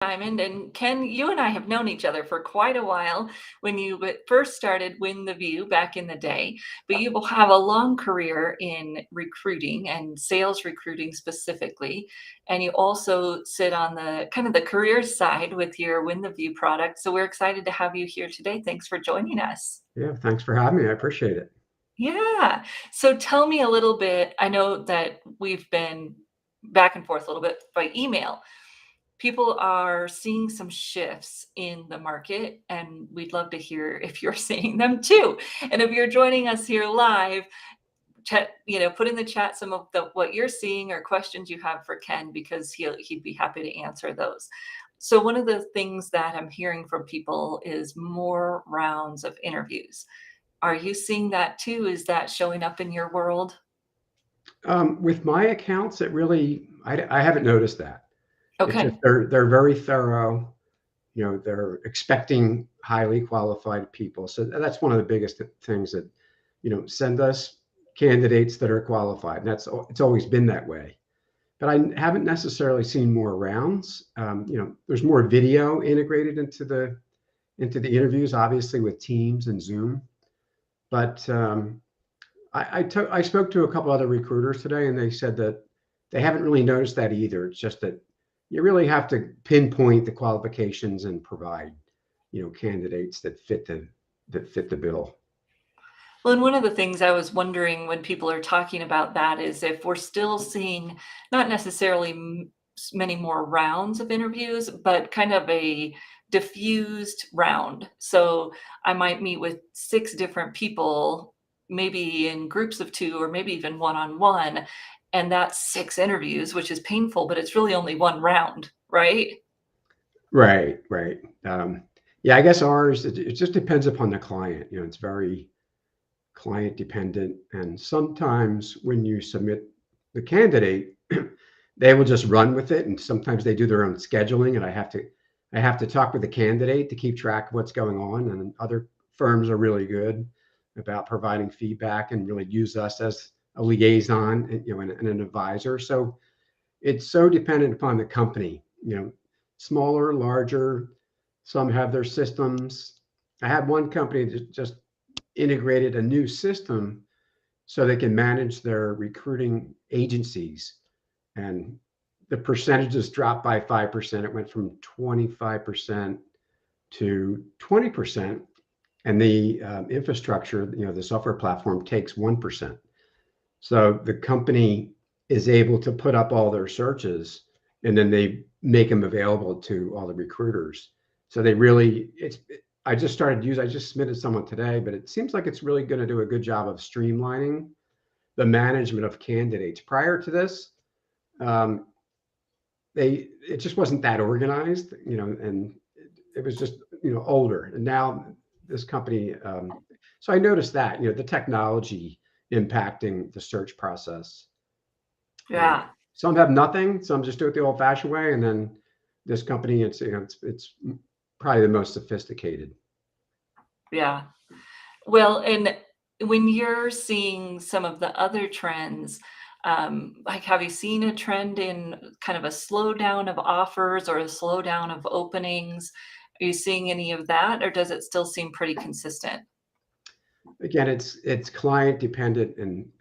Diamond. And Ken, you and I have known each other for quite a while when you first started Win the View back in the day. But you will have a long career in recruiting and sales recruiting specifically. And you also sit on the kind of the career side with your Win the View product. So we're excited to have you here today. Thanks for joining us. Yeah, thanks for having me. I appreciate it. Yeah. So tell me a little bit. I know that we've been back and forth a little bit by email. People are seeing some shifts in the market, and we'd love to hear if you're seeing them too. And if you're joining us here live, put in the chat some of what you're seeing or questions you have for Ken, because he'd be happy to answer those. So one of the things that I'm hearing from people is more rounds of interviews. Are you seeing that too? Is that showing up in your world? With my accounts, I haven't noticed that. It's just Okay. they're very thorough. They're expecting highly qualified people. So that's one of the biggest things that, send us candidates that are qualified. And it's always been that way. But I haven't necessarily seen more rounds. There's more video integrated into the interviews, obviously with Teams and Zoom. But I spoke to a couple other recruiters today, and they said that they haven't really noticed that either. It's just that you really have to pinpoint the qualifications and provide, candidates that fit the bill. Well, and one of the things I was wondering when people are talking about that is if we're still seeing not necessarily many more rounds of interviews, but kind of a diffused round. So I might meet with six different people, maybe in groups of two, or maybe even one on one. And that's six interviews, which is painful, but it's really only one round, right? Right, right. Yeah, I guess ours, it just depends upon the client. It's very client dependent. And sometimes when you submit the candidate, they will just run with it. And sometimes they do their own scheduling, and I have to talk with the candidate to keep track of what's going on. And other firms are really good about providing feedback and really use us as a liaison, and an advisor. So it's so dependent upon the company. Smaller, larger, some have their systems. I had one company that just integrated a new system so they can manage their recruiting agencies, and the percentages dropped by 5%. It went from 25% to 20%, and the infrastructure, the software platform takes 1%. So the company is able to put up all their searches, and then they make them available to all the recruiters. So I just submitted someone today, but it seems like it's really going to do a good job of streamlining the management of candidates. Prior to this, um, it just wasn't that organized, and it was just, older. And now this company, so I noticed that, the technology impacting the search process. And Yeah. some have nothing, some just do it the old-fashioned way, and then this company, it's probably the most sophisticated. Yeah. Well, and when you're seeing some of the other trends, like have you seen a trend in kind of a slowdown of offers or a slowdown of openings? Are you seeing any of that, or does it still seem pretty consistent? Again, it's client dependent, and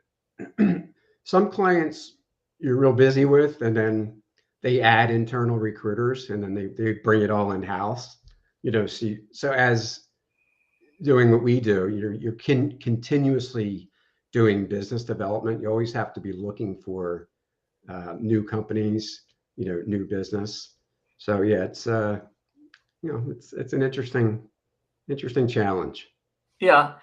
some clients you're real busy with, and then they add internal recruiters, and then they bring it all in house. So as doing what we do, you're continuously doing business development. You always have to be looking for new companies, new business. So yeah, it's an interesting challenge. Yeah.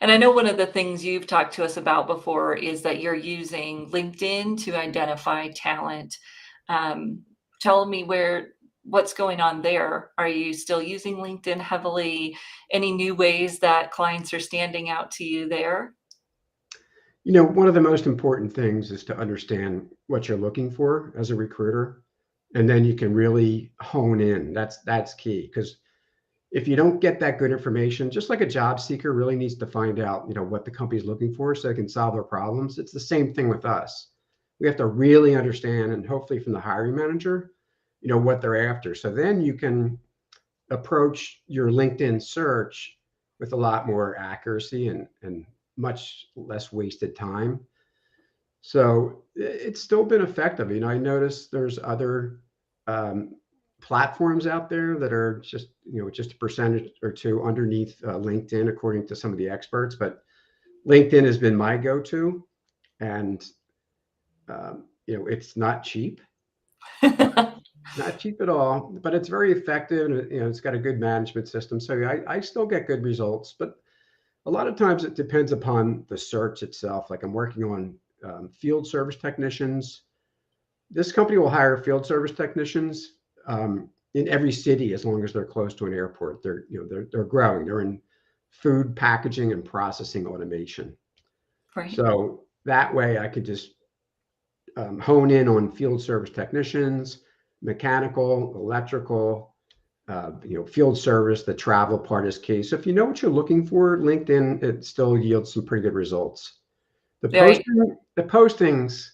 And I know one of the things you've talked to us about before is that you're using LinkedIn to identify talent. Um, Tell me what's going on there. Are you still using LinkedIn heavily? Any new ways that clients are standing out to you there? One of the most important things is to understand what you're looking for as a recruiter, and then you can really hone in. That's key, because if you don't get that good information, just like a job seeker really needs to find out, what the company's looking for so they can solve their problems. It's the same thing with us. We have to really understand, and hopefully from the hiring manager, what they're after. So then you can approach your LinkedIn search with a lot more accuracy and much less wasted time. So it's still been effective. I noticed there's other um, platforms out there that are just a percentage or two underneath LinkedIn, according to some of the experts. But LinkedIn has been my go-to, and it's not cheap, not cheap at all, but it's very effective, and it's got a good management system. So I still get good results, but a lot of times it depends upon the search itself. Like I'm working on field service technicians. This company will hire field service technicians in every city as long as they're close to an airport. They're growing. They're in food packaging and processing automation. Right. So that way I could just hone in on field service technicians, mechanical, electrical, field service. The travel part is key. So if you know what you're looking for, LinkedIn, it still yields some pretty good results. The Right. posting, the postings,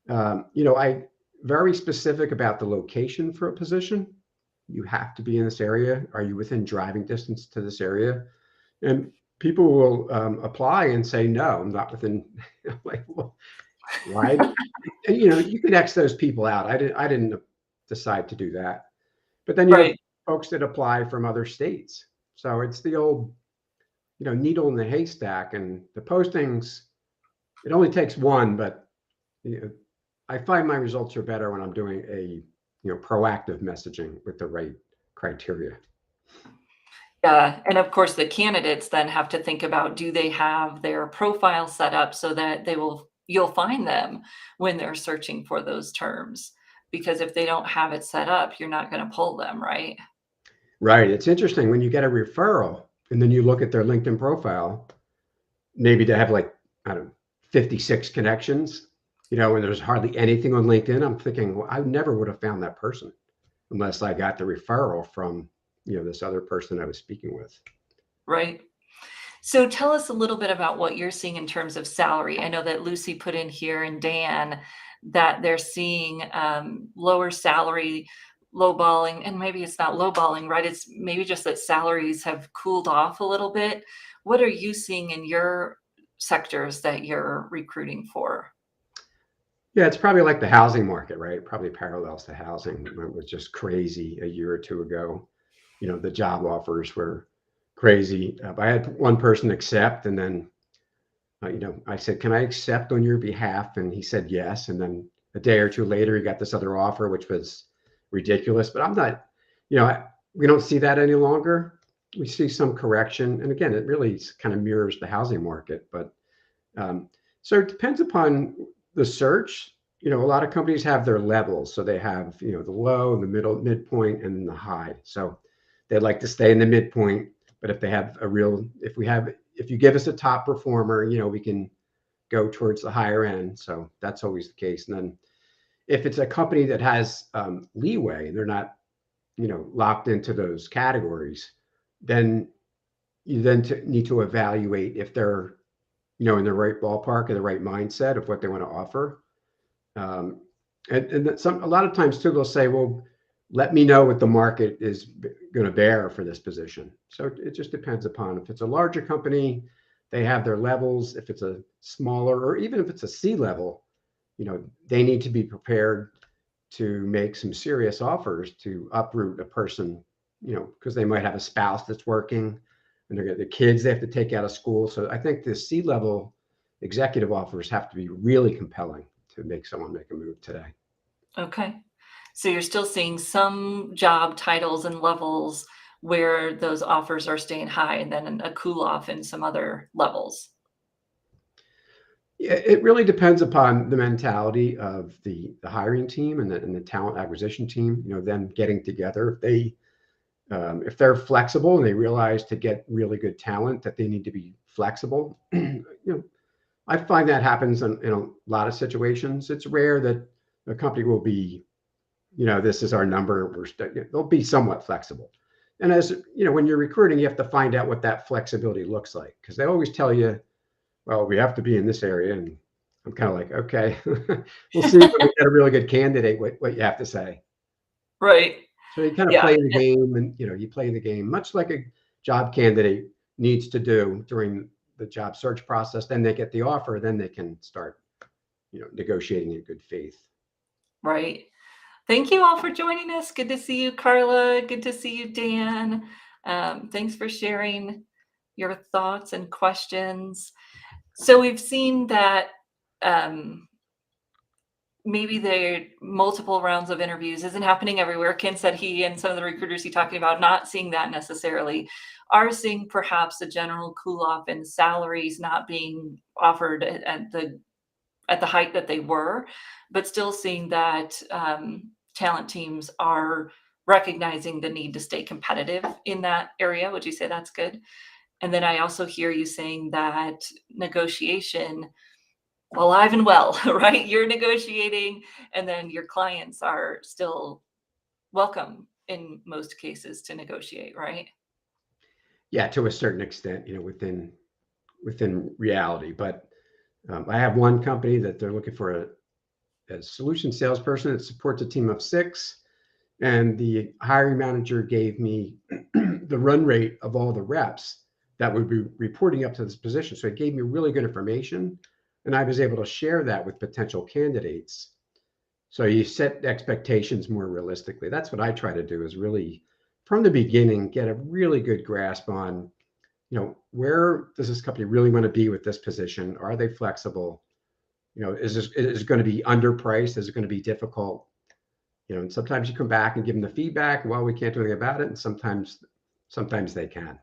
I very specific about the location for a position. You have to be in this area. Are you within driving distance to this area? And people will apply and say, no, I'm not within. Like, well, why? And you can X those people out. I didn't decide to do that. But then you have Right. folks that apply from other states. So it's the old, needle in the haystack. And the postings, it only takes one, but you know, I find my results are better when I'm doing a proactive messaging with the right criteria. Yeah, and of course, the candidates then have to think about, do they have their profile set up so that you'll find them when they're searching for those terms? Because if they don't have it set up, you're not gonna pull them, right? Right. It's interesting when you get a referral and then you look at their LinkedIn profile, maybe they have like, I don't know, 56 connections, and there's hardly anything on LinkedIn. I'm thinking, well, I never would have found that person unless I got the referral from, this other person I was speaking with. Right. So tell us a little bit about what you're seeing in terms of salary. I know that Lucy put in here and Dan that they're seeing lower salary, lowballing, and maybe it's not lowballing, right? It's maybe just that salaries have cooled off a little bit. What are you seeing in your sectors that you're recruiting for? Yeah, it's probably like the housing market, right? It probably parallels to housing. It was just crazy a year or two ago. The job offers were crazy. I had one person accept, and then I said, "Can I accept on your behalf?" And he said yes. And then a day or two later, he got this other offer, which was ridiculous. But I'm not, we don't see that any longer. We see some correction, and again, it really kind of mirrors the housing market. But um, so it depends upon the search. A lot of companies have their levels. So they have, the low, the middle, midpoint, and the high. So they like to stay in the midpoint. But if you give us a top performer, we can go towards the higher end. So that's always the case. And then if it's a company that has leeway, they're not, locked into those categories, then you then need to evaluate if they're in the right ballpark or the right mindset of what they want to offer. Um, and a lot of times too, they'll say, well, let me know what the market is going to bear for this position. So it just depends upon if it's a larger company, they have their levels. If it's a smaller, or even if it's a C level, they need to be prepared to make some serious offers to uproot a person, because they might have a spouse that's working and they're got the kids they have to take out of school. So I think the C-level executive offers have to be really compelling to make someone make a move today. Okay. So you're still seeing some job titles and levels where those offers are staying high and then a cool off in some other levels. Yeah, it really depends upon the mentality of the hiring team and the talent acquisition team, them getting together. If they're flexible and they realize to get really good talent that they need to be flexible, I find that happens in a lot of situations. It's rare that a company will be, this is our number. They'll be somewhat flexible. And as when you're recruiting, you have to find out what that flexibility looks like, because they always tell you, well, we have to be in this area. And I'm kind of like, okay, we'll see when we get a really good candidate what you have to say. Right. So you kind of Yeah. play the game, and you play the game much like a job candidate needs to do during the job search process. Then they get the offer, then they can start, negotiating in good faith. Right. Thank you all for joining us. Good to see you, Carla. Good to see you, Dan. Thanks for sharing your thoughts and questions. So we've seen that um, maybe the multiple rounds of interviews isn't happening everywhere. Ken said he and some of the recruiters he talking about not seeing that necessarily, are seeing perhaps a general cool off in salaries not being offered at the height that they were, but still seeing that talent teams are recognizing the need to stay competitive in that area. Would you say that's good? And then I also hear you saying that negotiation alive and well, right? You're negotiating, and then your clients are still welcome in most cases to negotiate, right? Yeah, to a certain extent, within reality. But I have one company that they're looking for a solution salesperson that supports a team of 6, and the hiring manager gave me the run rate of all the reps that would be reporting up to this position. So it gave me really good information, and I was able to share that with potential candidates. So you set expectations more realistically. That's what I try to do, is really from the beginning get a really good grasp on, where does this company really want to be with this position? Are they flexible? Is it going to be underpriced? Is it going to be difficult? And sometimes you come back and give them the feedback. Well, we can't do anything about it. And sometimes they can.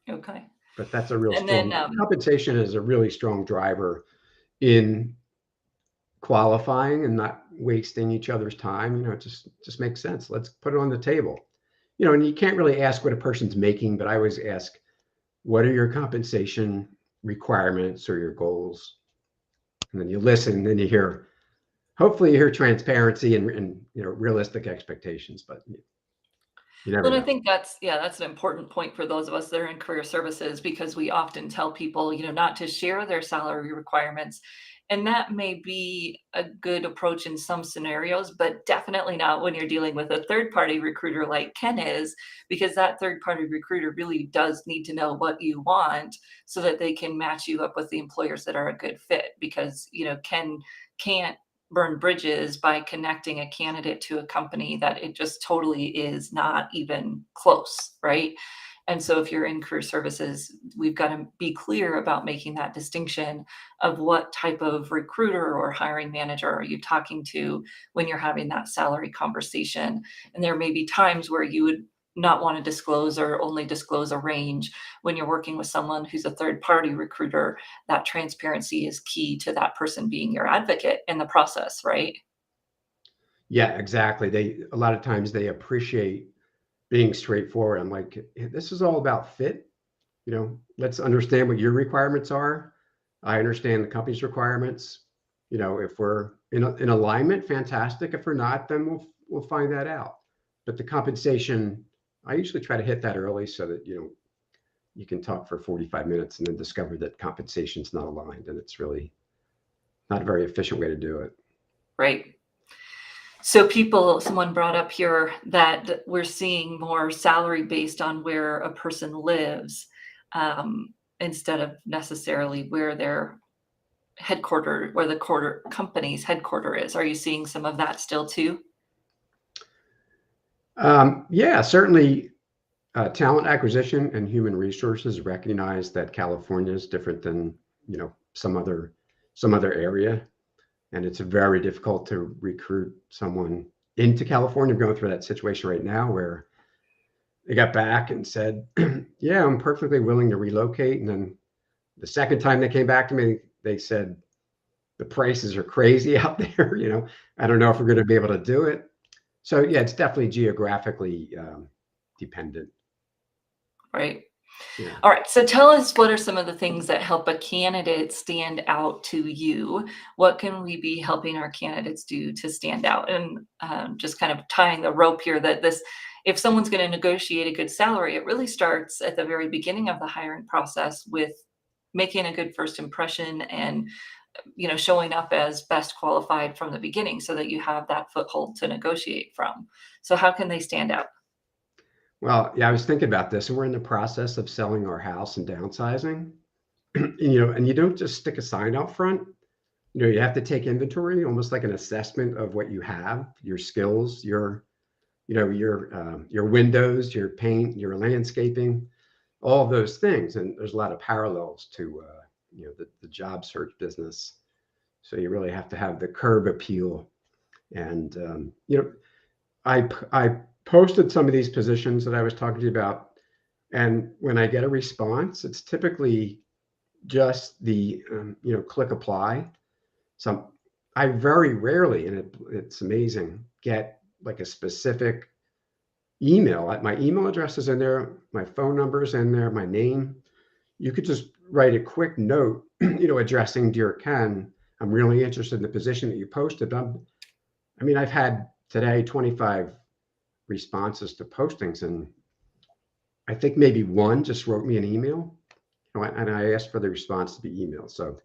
Okay. But that's a real And then, strong compensation is a really strong driver in qualifying and not wasting each other's time. It just makes sense. Let's put it on the table. And you can't really ask what a person's making, but I always ask, what are your compensation requirements or your goals? And then you listen, and then hopefully you hear transparency and realistic expectations, but you never well, and I know. think that's an important point for those of us that are in career services, because we often tell people, not to share their salary requirements. And that may be a good approach in some scenarios, but definitely not when you're dealing with a third party recruiter like Ken is, because that third party recruiter really does need to know what you want so that they can match you up with the employers that are a good fit. Because, Ken can't burn bridges by connecting a candidate to a company that it just totally is not even close, right? And so if you're in career services, we've got to be clear about making that distinction of what type of recruiter or hiring manager are you talking to when you're having that salary conversation. And there may be times where you would not want to disclose or only disclose a range. When you're working with someone who's a third party recruiter, that transparency is key to that person being your advocate in the process, right? Yeah, exactly. A lot of times they appreciate being straightforward. I'm like, "Hey, this is all about fit. Let's understand what your requirements are. I understand the company's requirements. If we're in alignment, fantastic. If we're not, then we'll find that out. But the compensation, I usually try to hit that early so that you can talk for 45 minutes and then discover that compensation's not aligned, and it's really not a very efficient way to do it. Right. So someone brought up here that we're seeing more salary based on where a person lives, instead of necessarily where their where the quarter company's headquarter is. Are you seeing some of that still too? Yeah, certainly. Talent acquisition and human resources recognize that California is different than some other area, and it's very difficult to recruit someone into California. I'm going through that situation right now where they got back and said, "Yeah, I'm perfectly willing to relocate," and then the second time they came back to me, they said, "The prices are crazy out there. I don't know if we're going to be able to do it." So yeah, it's definitely geographically dependent. Right. Yeah. All right. So tell us, what are some of the things that help a candidate stand out to you? What can we be helping our candidates do to stand out? And just kind of tying the rope here, that if someone's going to negotiate a good salary, it really starts at the very beginning of the hiring process with making a good first impression and showing up as best qualified from the beginning so that you have that foothold to negotiate from. So how can they stand out? Well, yeah, I was thinking about this, and we're in the process of selling our house and downsizing. And you don't just stick a sign out front. You have to take inventory, almost like an assessment of what you have, your skills, your windows, your paint, your landscaping, all of those things. And there's a lot of parallels to the job search business. So you really have to have the curb appeal. And I posted some of these positions that I was talking to you about, and when I get a response, it's typically just the click apply. So I very rarely, and it's amazing, get like a specific email. My email address is in there, my phone number is in there, my name. You could just write a quick note, addressing Dear Ken. I'm really interested in the position that you posted. I've had today 25 responses to postings, and I think maybe one just wrote me an email, and I asked for the response to be emailed. So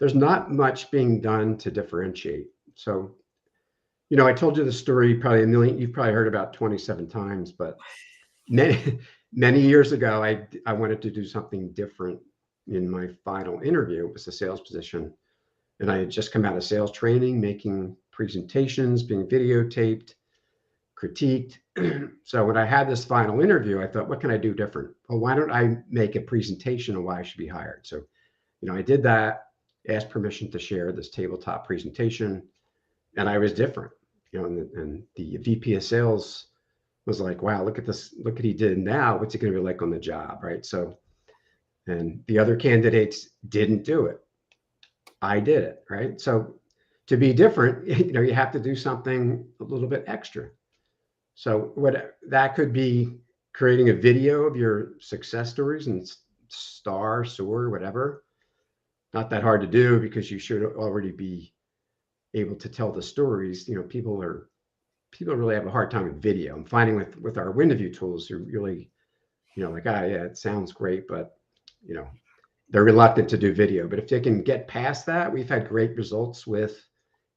there's not much being done to differentiate. So, I told you the story probably a million, you've probably heard about 27 times, but many, many years ago, I wanted to do something different in my final interview. It was a sales position. And I had just come out of sales training, making presentations, being videotaped, critiqued. So when I had this final interview, I thought, what can I do different? Well, why don't I make a presentation on why I should be hired? So, I did that, asked permission to share this tabletop presentation, and I was different. And the VP of sales was like, wow, look at this, look what he did now. What's he going to be like on the job? Right. So, and the other candidates didn't do it. I did it. Right. So to be different, you have to do something a little bit extra. So what that could be, creating a video of your success stories and star, soar, whatever. Not that hard to do because you should already be able to tell the stories. People really have a hard time with video. I'm finding with our window view tools, you're really, like, yeah, it sounds great, but you know, they're reluctant to do video. But if they can get past that, we've had great results with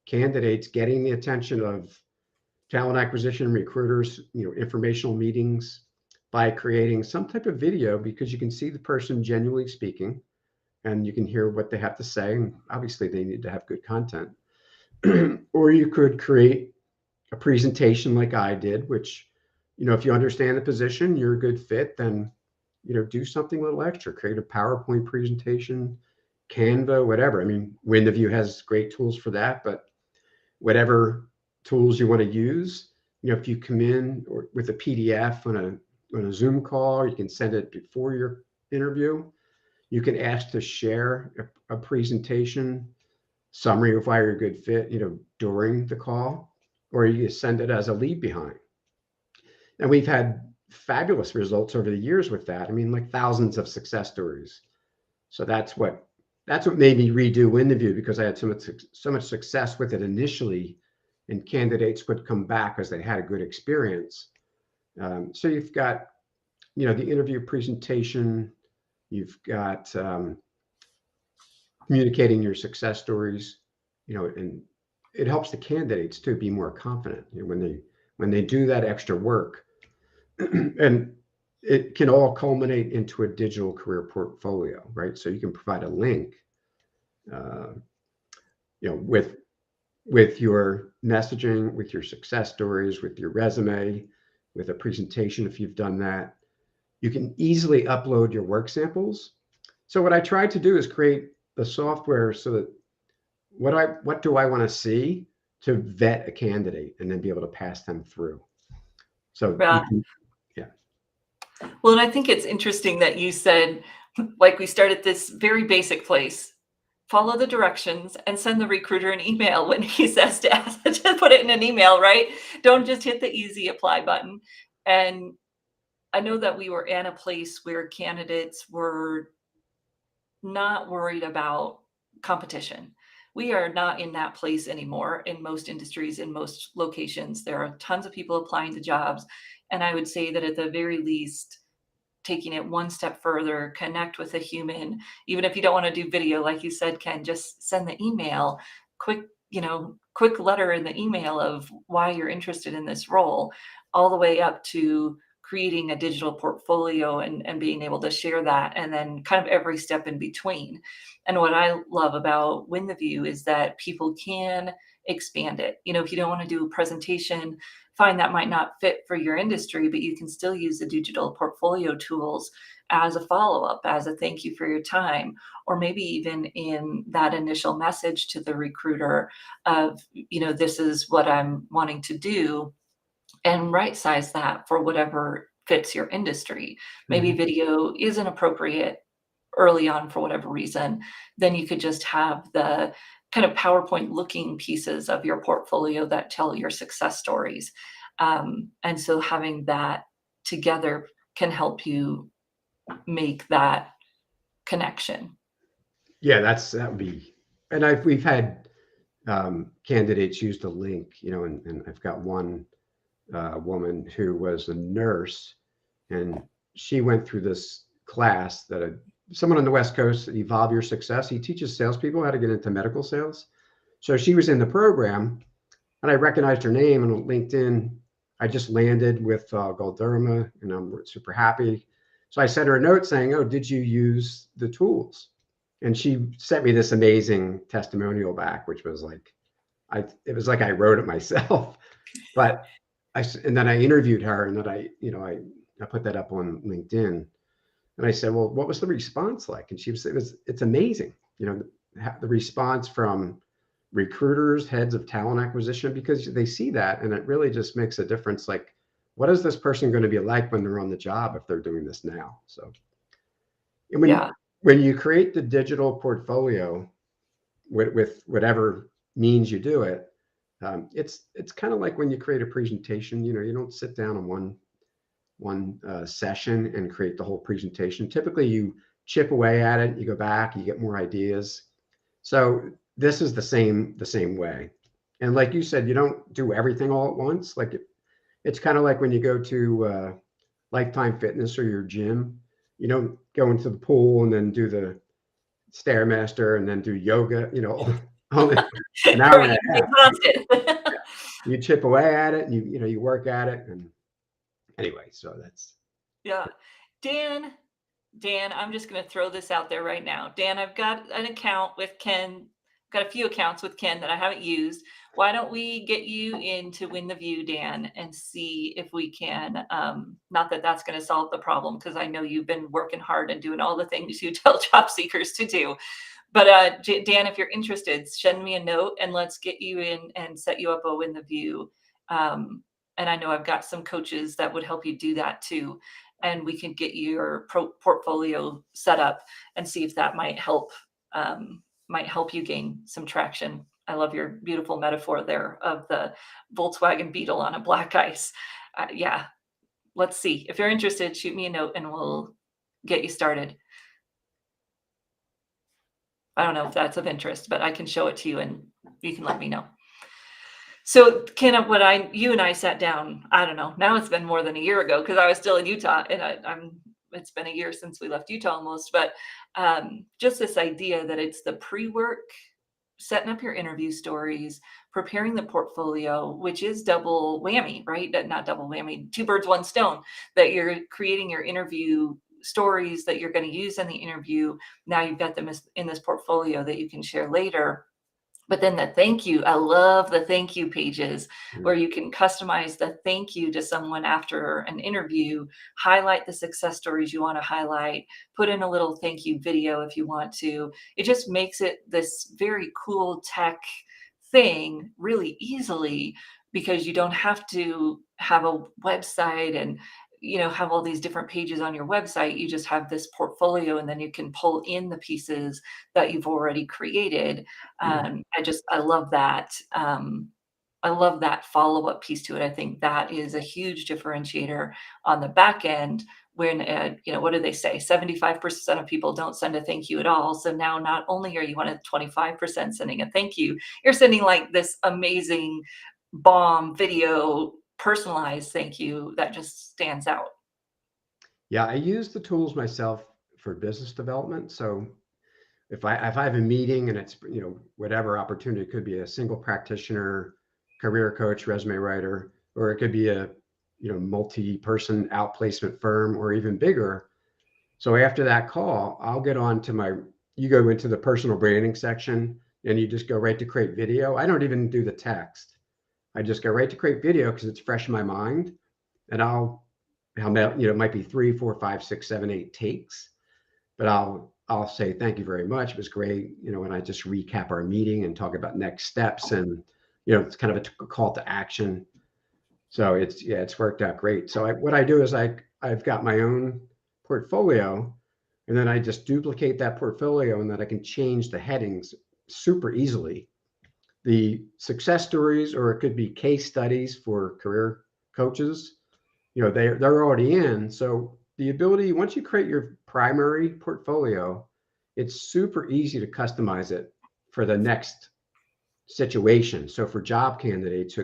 candidates getting the attention of talent acquisition recruiters, informational meetings, by creating some type of video, because you can see the person genuinely speaking and you can hear what they have to say. And obviously they need to have good content. Or you could create a presentation like I did, which, if you understand the position, you're a good fit, then, do something a little extra, create a PowerPoint presentation, Canva, whatever. WindoView has great tools for that, but whatever tools you want to use, if you come in or with a PDF on a Zoom call, you can send it before your interview. You can ask to share a presentation summary of why you're a good fit, during the call, or you send it as a leave behind. And we've had fabulous results over the years with that. Like thousands of success stories. So that's what made me redo interview, because I had so much success with it initially, and candidates would come back because they had a good experience. So you've got, the interview presentation, you've got communicating your success stories, and it helps the candidates to be more confident, when they do that extra work. And it can all culminate into a digital career portfolio, right? So you can provide a link, uh, with your messaging, with your success stories, with your resume, with a presentation. If you've done that, you can easily upload your work samples. So what I tried to do is create the software so that what do I want to see to vet a candidate and then be able to pass them through. So you Yeah. can, yeah. Well, and I think it's interesting that you said, like, we start at this very basic place, follow the directions, and send the recruiter an email when he says to ask, to put it in an email, right? Don't just hit the easy apply button. And I know that we were in a place where candidates were not worried about competition. We are not in that place anymore in most industries, in most locations. There are tons of people applying to jobs. And I would say that at the very least, taking it one step further, connect with a human, even if you don't want to do video, like you said, Ken, just send the email, quick, quick letter in the email of why you're interested in this role, all the way up to creating a digital portfolio and being able to share that, and then kind of every step in between. And what I love about Win the View is that people can expand it. If you don't want to do a presentation, fine, that might not fit for your industry, but you can still use the digital portfolio tools as a follow-up, as a thank you for your time, or maybe even in that initial message to the recruiter of, this is what I'm wanting to do, and right size that for whatever fits your industry. Maybe Mhm. video isn't appropriate early on for whatever reason, then you could just have the kind of PowerPoint looking pieces of your portfolio that tell your success stories. And so having that together can help you make that connection. Yeah, that would be, and we've had candidates use the link, and I've got one woman who was a nurse, and she went through this class that someone on the West Coast, Evolve Your Success. He teaches salespeople how to get into medical sales. So she was in the program, and I recognized her name and on LinkedIn. I just landed with Galderma, and I'm super happy. So I sent her a note saying, "Oh, did you use the tools?" And she sent me this amazing testimonial back, which was like, it was like I wrote it myself. But and then I interviewed her, and then I put that up on LinkedIn, and I said, "Well, what was the response like?" And she was, it's amazing, the response from recruiters, heads of talent acquisition, because they see that, and it really just makes a difference. Like, what is this person going to be like when they're on the job if they're doing this now? So, and Yeah. when you create the digital portfolio with whatever means you do it, it's kind of like when you create a presentation. You don't sit down on one session and create the whole presentation. Typically, you chip away at it, you go back, you get more ideas. So this is the same way. And like you said, you don't do everything all at once. Like it's kind of like when you go to Lifetime Fitness or your gym. You don't go into the pool and then do the stairmaster and then do yoga. Only an hour and Right, a you stay half. constant. You chip away at it, and you work at it, and anyway, so that's Yeah. Dan, Dan, I'm just gonna throw this out there right now. Dan, I've got an account with Ken, got a few accounts with Ken that I haven't used. Why don't we get you in to Win the View, Dan, and see if we can, not that that's gonna solve the problem, because I know you've been working hard and doing all the things you tell job seekers to do. But Dan, if you're interested, send me a note and let's get you in and set you up a Win the View. Um, and I know I've got some coaches that would help you do that too. And we can get your portfolio set up and see if that might help you gain some traction. I love your beautiful metaphor there of the Volkswagen Beetle on a black ice. Yeah, let's see. If you're interested, shoot me a note and we'll get you started. I don't know if that's of interest, but I can show it to you and you can let me know. So, Ken, you and I sat down, I don't know, now it's been more than a year ago because I was still in Utah and it's been a year since we left Utah almost, but just this idea that it's the pre-work, setting up your interview stories, preparing the portfolio, which is double whammy, right? Not double whammy, two birds, one stone, that you're creating your interview stories that you're going to use in the interview. Now you've got them in this portfolio that you can share later. But then the thank you, I love the thank you pages where you can customize the thank you to someone after an interview, highlight the success stories you want to highlight, put in a little thank you video if you want to. It just makes it this very cool tech thing really easily because you don't have to have a website and have all these different pages on your website. You just have this portfolio and then you can pull in the pieces that you've already created. I love that. I love that follow-up piece to it. I think that is a huge differentiator on the back end when, what do they say? 75% of people don't send a thank you at all. So now not only are you one of the 25% sending a thank you, you're sending like this amazing bomb video personalized thank you that just stands out. Yeah, I use the tools myself for business development. So if I have a meeting and it's, whatever opportunity, it could be a single practitioner, career coach, resume writer, or it could be a, multi-person outplacement firm or even bigger. So after that call, I'll get on to you go into the personal branding section and you just go right to create video. I don't even do the text. I just go right to create video because it's fresh in my mind. And it might be 3, 4, 5, 6, 7, 8 takes, but I'll say thank you very much. It was great, and I just recap our meeting and talk about next steps, and it's kind of a call to action. So it's worked out great. So what I do is I've got my own portfolio, and then I just duplicate that portfolio, and then I can change the headings super easily. The success stories, or it could be case studies for career coaches, they're already in. So the ability, once you create your primary portfolio, it's super easy to customize it for the next situation. So for job candidates,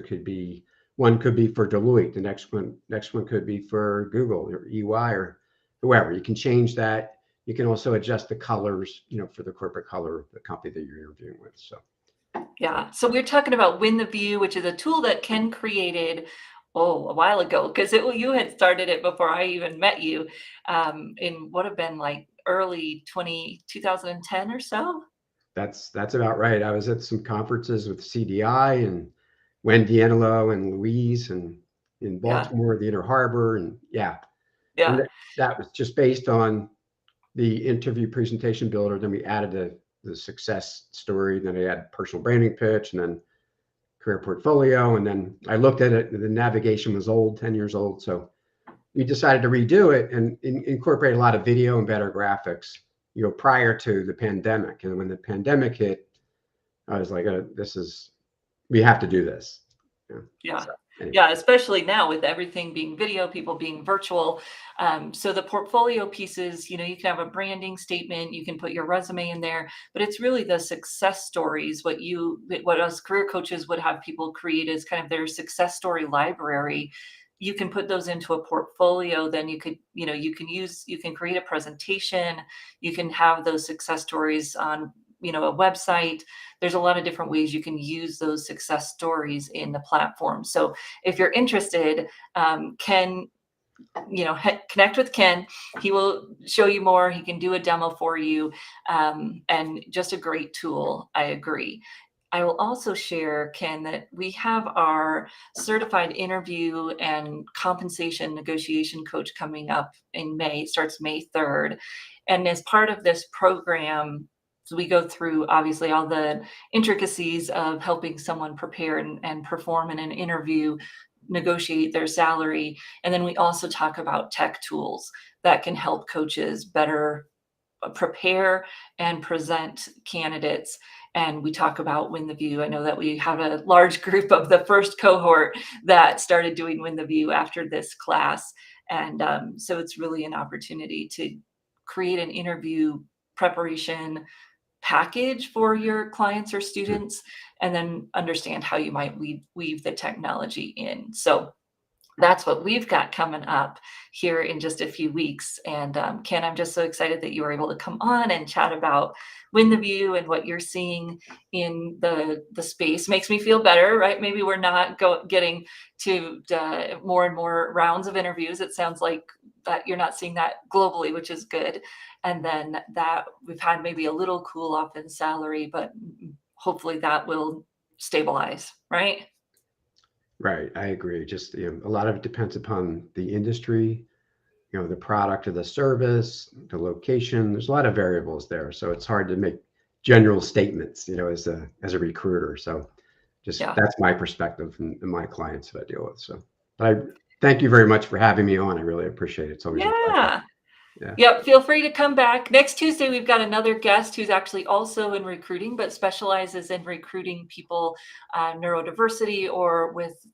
one could be for Deloitte, the next one could be for Google or EY or whoever. You can change that. You can also adjust the colors, for the corporate color of the company that you're interviewing with. So Yeah. So we're talking about Win the View, which is a tool that Ken created, oh, a while ago, because you had started it before I even met you, in what have been like early 2010 or so. that's about right. I was at some conferences with CDI and Wendy Anelo and Louise and in Yeah. Baltimore, the Inner Harbor, and yeah, and Yeah. that was just based on the interview presentation builder. Then we added the success story. Then I added personal branding pitch, and then career portfolio. And then I looked at it. The navigation was old, 10 years old, so we decided to redo it and incorporate a lot of video and better graphics. Prior to the pandemic, and when the pandemic hit, I was like, we have to do this. Yeah. Yeah. So anyway, Yeah, especially now with everything being video, people being virtual. So the portfolio pieces, you can have a branding statement, you can put your resume in there, but it's really the success stories. What us career coaches would have people create is kind of their success story library. You can put those into a portfolio. Then you can create a presentation. You can have those success stories on, a website. There's a lot of different ways you can use those success stories in the platform. So if you're interested, Ken, connect with Ken. He will show you more. He can do a demo for you, and just a great tool. I agree. I will also share, Ken, that we have our certified interview and compensation negotiation coach coming up in May. It starts May 3rd. And as part of this program, so we go through obviously all the intricacies of helping someone prepare and perform in an interview, negotiate their salary. And then we also talk about tech tools that can help coaches better prepare and present candidates. And we talk about Win the View. I know that we have a large group of the first cohort that started doing Win the View after this class. And so it's really an opportunity to create an interview preparation package for your clients or students, and then understand how you might weave the technology in. So that's what we've got coming up here in just a few weeks. And Ken, I'm just so excited that you were able to come on and chat about Win the View and what you're seeing in the space. Makes me feel better, right? Maybe we're not getting to more and more rounds of interviews. It sounds like that you're not seeing that globally, which is good. And then that we've had maybe a little cool off in salary, but hopefully that will stabilize, right? right, I agree. Just a lot of it depends upon the industry, the product or the service, the location. There's a lot of variables there, so it's hard to make general statements, as a recruiter. So just Yeah. that's my perspective and my clients that I deal with. So, but I thank you very much for having me on. I really appreciate it. It's always a pleasure. Yeah. Yeah. Yep, feel free to come back. Next Tuesday, we've got another guest who's actually also in recruiting, but specializes in recruiting people, neurodiversity or with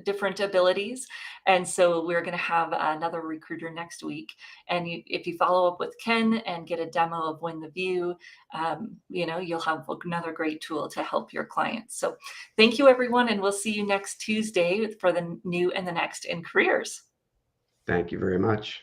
different abilities. And so we're going to have another recruiter next week. And if you follow up with Ken and get a demo of Win the View, you'll have another great tool to help your clients. So thank you, everyone. And we'll see you next Tuesday for the new and the next in careers. Thank you very much.